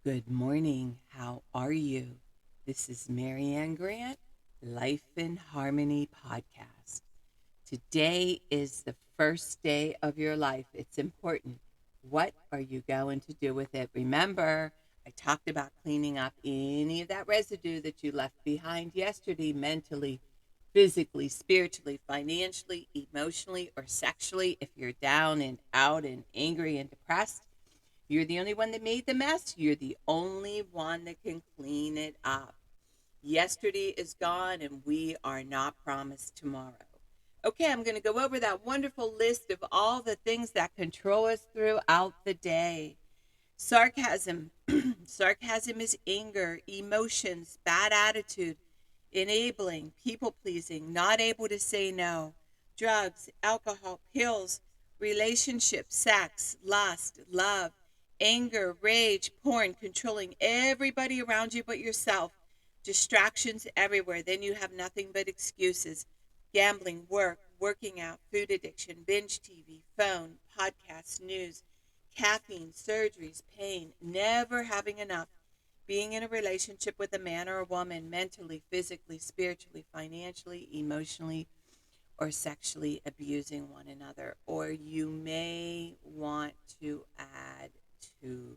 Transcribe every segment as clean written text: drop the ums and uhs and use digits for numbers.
Good morning. How are you? This is Marianne Grant, Life in Harmony podcast. Today is the first day of your life. It's important. What are you going to do with it? Remember, I talked about cleaning up any of that residue that you left behind yesterday, mentally, physically, spiritually, financially, emotionally, or sexually. If you're down and out and angry and depressed, you're the only one that made the mess. You're the only one that can clean it up. Yesterday is gone, and we are not promised tomorrow. Okay, I'm going to go over that wonderful list of all the things that control us throughout the day. Sarcasm. Sarcasm is anger, emotions, bad attitude, enabling, people pleasing, not able to say no, drugs, alcohol, pills, relationships, sex, lust, love, anger, rage, porn, controlling everybody around you but yourself, distractions everywhere. Then you have nothing but excuses. Gambling, work, working out, food addiction, binge TV, phone, podcasts, news, caffeine, surgeries, pain, never having enough, being in a relationship with a man or a woman, mentally, physically, spiritually, financially, emotionally, or sexually abusing one another. Or you may want to add to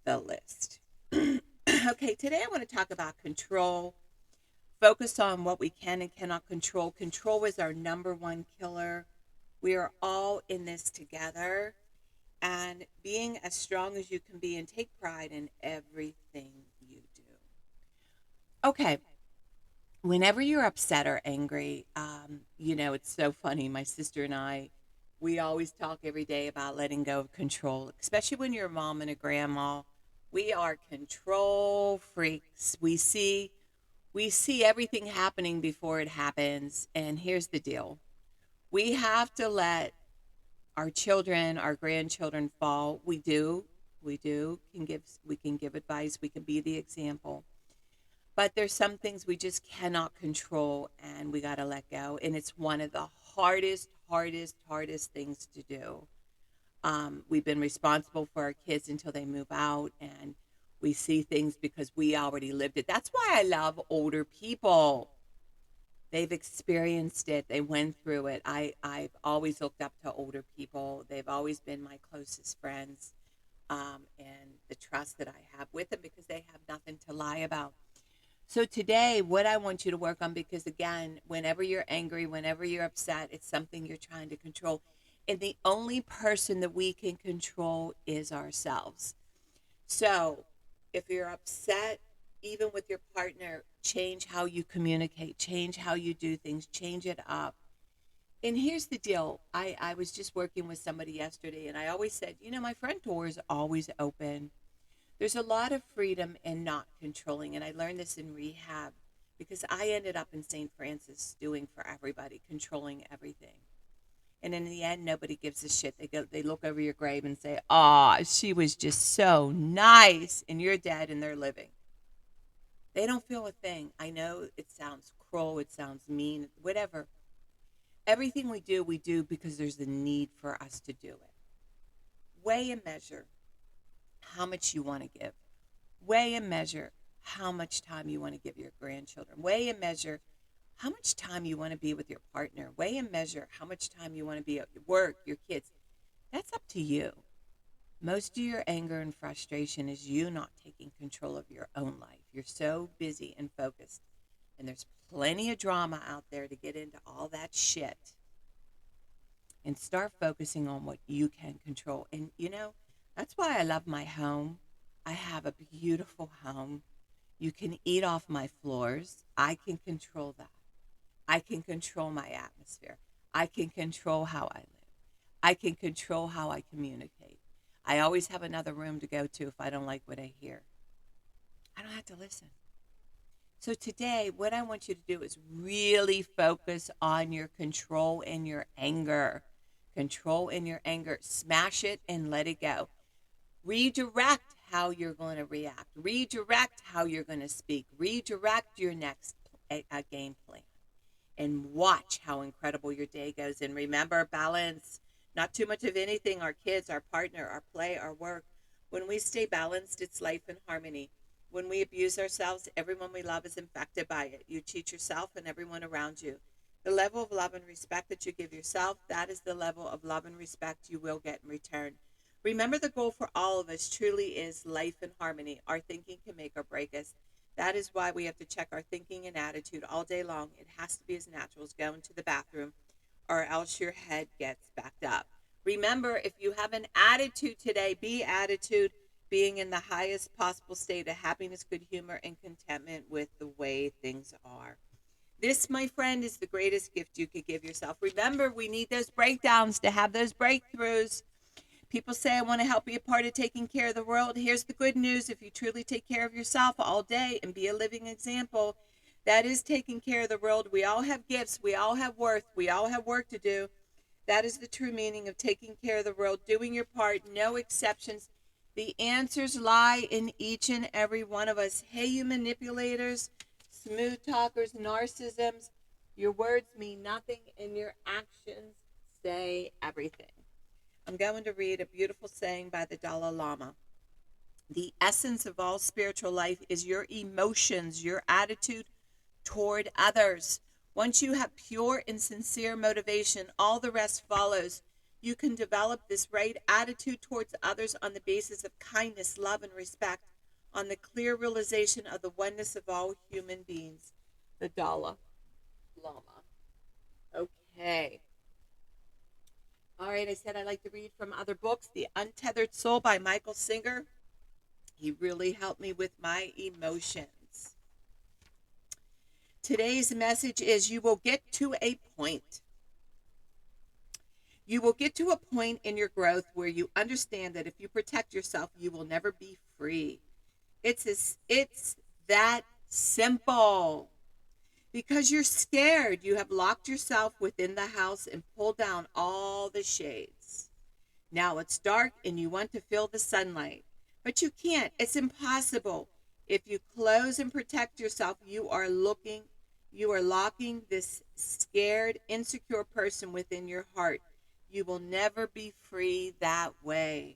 the list. Okay, today I want to talk about control. Focus on what we can and cannot control. Control is our number one killer. We are all in this together. And being as strong as you can be and take pride in everything you do. Okay, whenever you're upset or angry, it's so funny. My sister and I, we always talk every day about letting go of control, especially when you're a mom and a grandma. We are control freaks. We see everything happening before it happens. And here's the deal. We have to let our children, our grandchildren fall. We can give advice, we can be the example. But there's some things we just cannot control and we got to let go. And it's one of the hardest things to do. We've been responsible for our kids until they move out, and we see things because we already lived it. That's why I love older people. They've experienced it. They went through it. I've always looked up to older people. They've always been my closest friends, and the trust that I have with them because they have nothing to lie about. So today, what I want you to work on, because again, whenever you're angry, whenever you're upset, it's something you're trying to control. And the only person that we can control is ourselves. So if you're upset, even with your partner, change how you communicate, change how you do things, change it up. And here's the deal. I was just working with somebody yesterday, and I always said, my front door is always open. There's a lot of freedom in not controlling. And I learned this in rehab because I ended up in St. Francis doing for everybody, controlling everything. And in the end, nobody gives a shit. They look over your grave and say, "Ah, she was just so nice," and you're dead and they're living. They don't feel a thing. I know it sounds cruel, it sounds mean, whatever. Everything we do because there's a need for us to do it. Weigh and measure how much you want to give. Weigh and measure how much time you want to give your grandchildren. Weigh and measure how much time you want to be with your partner. Weigh and measure how much time you want to be at your work, your kids. That's up to you. Most of your anger and frustration is you not taking control of your own life. You're so busy and focused. And there's plenty of drama out there to get into all that shit. And start focusing on what you can control. And that's why I love my home. I have a beautiful home. You can eat off my floors. I can control that. I can control my atmosphere. I can control how I live. I can control how I communicate. I always have another room to go to if I don't like what I hear. I don't have to listen. So today, what I want you to do is really focus on your control and your anger. Control and your anger. Smash it and let it go. Redirect how you're going to react. Redirect how you're going to speak. Redirect your next game plan. And watch how incredible your day goes. And remember, balance. Not too much of anything. Our kids, our partner, our play, our work. When we stay balanced, it's life in harmony. When we abuse ourselves, everyone we love is infected by it. You cheat yourself and everyone around you. The level of love and respect that you give yourself, that is the level of love and respect you will get in return. Remember, the goal for all of us truly is life in harmony. Our thinking can make or break us. That is why we have to check our thinking and attitude all day long. It has to be as natural as going to the bathroom, or else your head gets backed up. Remember, if you have an attitude today, be attitude, being in the highest possible state of happiness, good humor, and contentment with the way things are. This, my friend, is the greatest gift you could give yourself. Remember, we need those breakdowns to have those breakthroughs. People say, I want to help be a part of taking care of the world. Here's the good news. If you truly take care of yourself all day and be a living example, that is taking care of the world. We all have gifts. We all have worth. We all have work to do. That is the true meaning of taking care of the world, doing your part, no exceptions. The answers lie in each and every one of us. Hey, you manipulators, smooth talkers, narcissisms, your words mean nothing and your actions say everything. I'm going to read a beautiful saying by the Dalai Lama. The essence of all spiritual life is your emotions, your attitude toward others. Once you have pure and sincere motivation, all the rest follows. You can develop this right attitude towards others on the basis of kindness, love, and respect, on the clear realization of the oneness of all human beings. The Dalai Lama. Okay. All right, I said I like to read from other books. The Untethered Soul by Michael Singer. He really helped me with my emotions. Today's message is you will get to a point. You will get to a point in your growth where you understand that if you protect yourself, you will never be free. It's that simple. Because you're scared, you have locked yourself within the house and pulled down all the shades. Now it's dark and you want to feel the sunlight, but you can't. It's impossible. If you close and protect yourself, you are locking this scared, insecure person within your heart. You will never be free that way.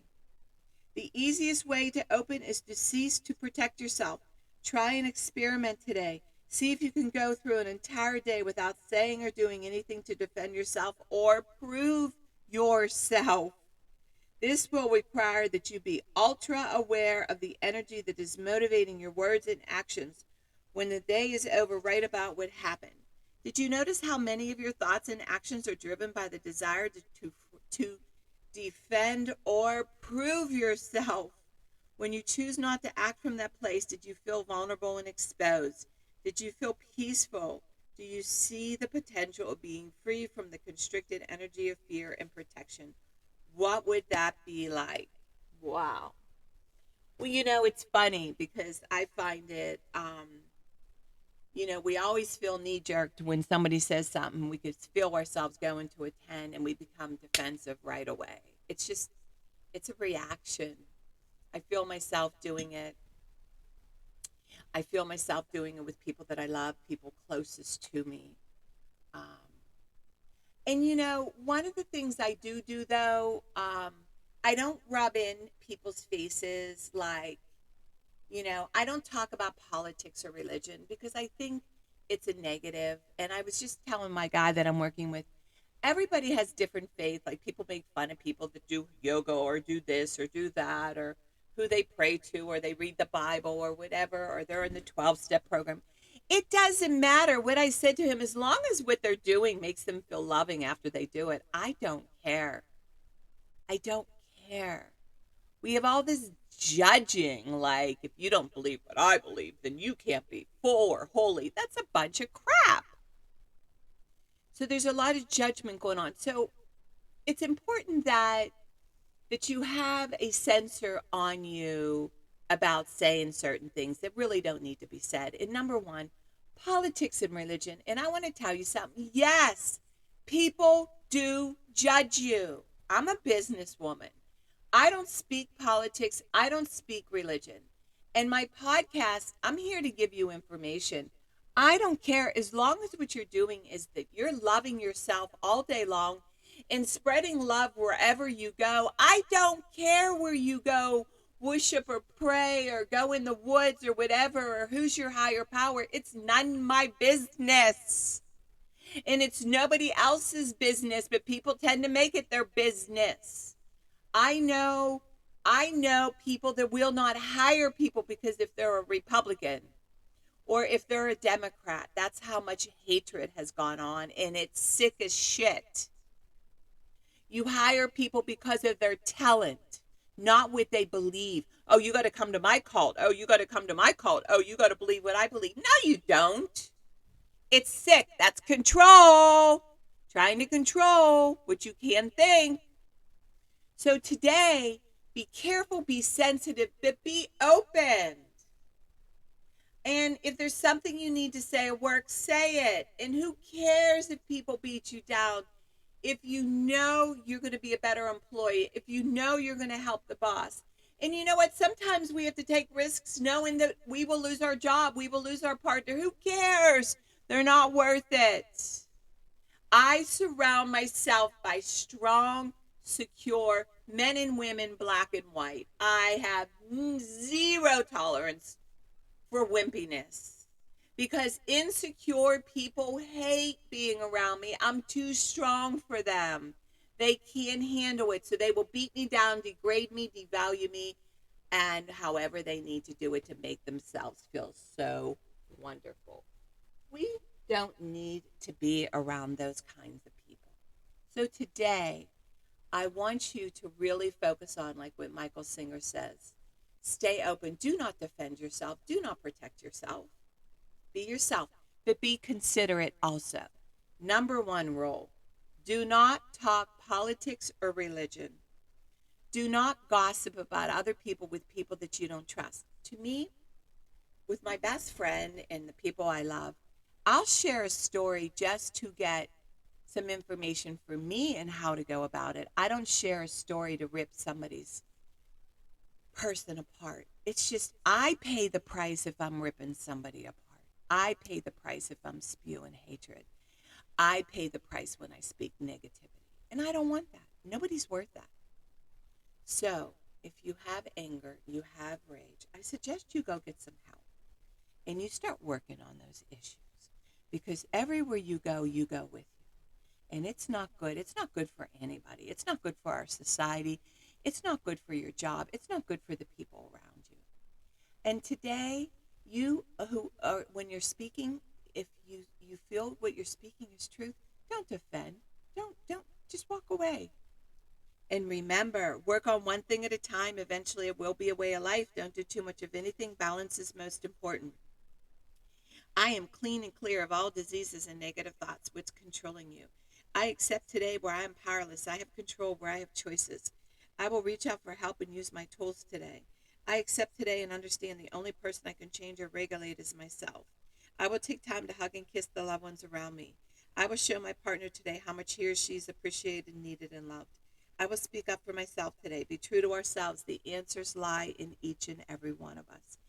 The easiest way to open is to cease to protect yourself. Try an experiment today. See if you can go through an entire day without saying or doing anything to defend yourself or prove yourself. This will require that you be ultra aware of the energy that is motivating your words and actions. When the day is over, write about what happened. Did you notice how many of your thoughts and actions are driven by the desire to defend or prove yourself? When you choose not to act from that place, did you feel vulnerable and exposed? Did you feel peaceful? Do you see the potential of being free from the constricted energy of fear and protection? What would that be like? Wow. Well, it's funny because I find it, we always feel knee jerked when somebody says something. We could feel ourselves going to a 10 and we become defensive right away. It's a reaction. I feel myself doing it. I feel myself doing it with people that I love, people closest to me. Um, and one of the things I do though, I don't rub in people's faces like, I don't talk about politics or religion because I think it's a negative. And I was just telling my guy that I'm working with, everybody has different faith. Like people make fun of people that do yoga or do this or do that, or who they pray to, or they read the Bible or whatever, or they're in the 12-step program. It doesn't matter. What I said to him, as long as what they're doing makes them feel loving after they do it, I don't care. I don't care. We have all this judging, like if you don't believe what I believe, then you can't be full or holy. That's a bunch of crap. So there's a lot of judgment going on. So it's important that you have a censor on you about saying certain things that really don't need to be said. And number one, politics and religion. And I want to tell you something. Yes, people do judge you. I'm a businesswoman. I don't speak politics. I don't speak religion. And my podcast, I'm here to give you information. I don't care as long as what you're doing is that you're loving yourself all day long and spreading love wherever you go. I don't care where you go, worship or pray or go in the woods or whatever, or who's your higher power. It's none of my business. And it's nobody else's business, but people tend to make it their business. I know people that will not hire people because if they're a Republican or if they're a Democrat, that's how much hatred has gone on, and it's sick as shit. You hire people because of their talent, not what they believe. Oh, you got to come to my cult. Oh, you got to come to my cult. Oh, you got to believe what I believe. No, you don't. It's sick. That's control. Trying to control what you can think. So today, be careful, be sensitive, but be open. And if there's something you need to say at work, say it. And who cares if people beat you down? If you know you're going to be a better employee, if you know you're going to help the boss. And you know what? Sometimes we have to take risks knowing that we will lose our job, we will lose our partner. Who cares? They're not worth it. I surround myself by strong, secure men and women, black and white. I have zero tolerance for wimpiness because insecure people hate being around me. I'm too strong for them. They can't handle it, so they will beat me down, degrade me, devalue me, and however they need to do it to make themselves feel so wonderful. We don't need to be around those kinds of people. So today, I want you to really focus on, like what Michael Singer says, stay open. Do not defend yourself. Do not protect yourself. Be yourself, but be considerate also. Number one rule, do not talk politics or religion. Do not gossip about other people with people that you don't trust. To me, with my best friend and the people I love, I'll share a story just to get some information for me and how to go about it. I don't share a story to rip somebody's person apart. It's just I pay the price if I'm ripping somebody apart. I pay the price if I'm spewing hatred. I pay the price when I speak negativity. And I don't want that. Nobody's worth that. So if you have anger, you have rage, I suggest you go get some help. And you start working on those issues. Because everywhere you go with you. And it's not good. It's not good for anybody. It's not good for our society. It's not good for your job. It's not good for the people around you. And today, you who are, when you're speaking, if you feel what you're speaking is truth, don't defend. Don't just walk away. And remember, work on one thing at a time. Eventually it will be a way of life. Don't do too much of anything. Balance is most important. I am clean and clear of all diseases and negative thoughts. What's controlling you? I accept today where I am powerless. I have control where I have choices. I will reach out for help and use my tools today. I accept today and understand the only person I can change or regulate is myself. I will take time to hug and kiss the loved ones around me. I will show my partner today how much he or she is appreciated, needed, and loved. I will speak up for myself today. Be true to ourselves. The answers lie in each and every one of us.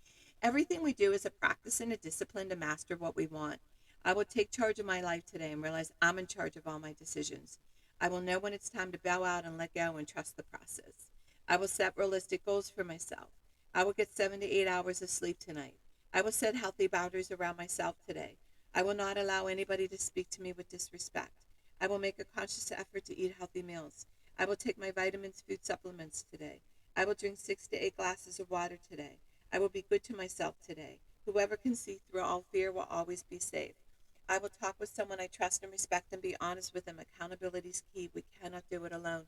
Everything we do is a practice and a discipline to master what we want. I will take charge of my life today and realize I'm in charge of all my decisions. I will know when it's time to bow out and let go and trust the process. I will set realistic goals for myself. I will get 7 to 8 hours of sleep tonight. I will set healthy boundaries around myself today. I will not allow anybody to speak to me with disrespect. I will make a conscious effort to eat healthy meals. I will take my vitamins, food supplements today. I will drink 6 to 8 glasses of water today. I will be good to myself today. Whoever can see through all fear will always be safe. I will talk with someone I trust and respect and be honest with them. Accountability is key. We cannot do it alone.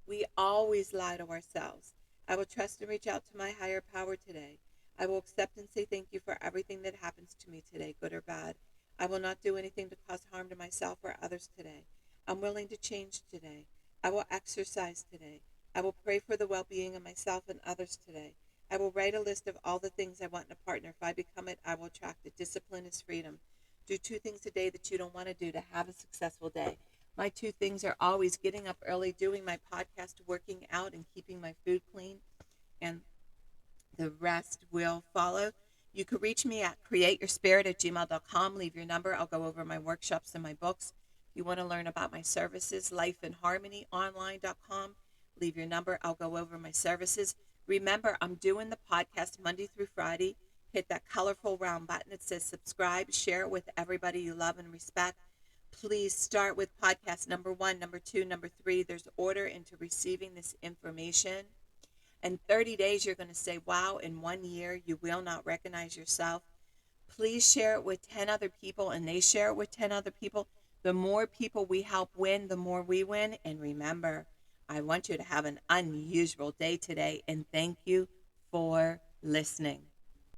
We always lie to ourselves. I will trust and reach out to my higher power today. I will accept and say thank you for everything that happens to me today, good or bad. I will not do anything to cause harm to myself or others today. I'm willing to change today. I will exercise today. I will pray for the well-being of myself and others today. I will write a list of all the things I want in a partner. If I become it, I will attract it. Discipline is freedom. Do 2 things a day that you don't want to do to have a successful day. My 2 things are always getting up early, doing my podcast, working out, and keeping my food clean. And the rest will follow. You can reach me at createyuorspirit@gmail.com. Leave your number. I'll go over my workshops and my books. If you want to learn about my services, lifeinharmonyonline.com. Leave your number. I'll go over my services. Remember, I'm doing the podcast Monday through Friday. Hit that colorful round button that says subscribe. Share it with everybody you love and respect. Please start with podcast number 1, number 2, number 3. There's order into receiving this information. In 30 days, you're going to say, wow, in 1 year, you will not recognize yourself. Please share it with 10 other people, and they share it with 10 other people. The more people we help win, the more we win. And remember, I want you to have an unusual day today, and thank you for listening.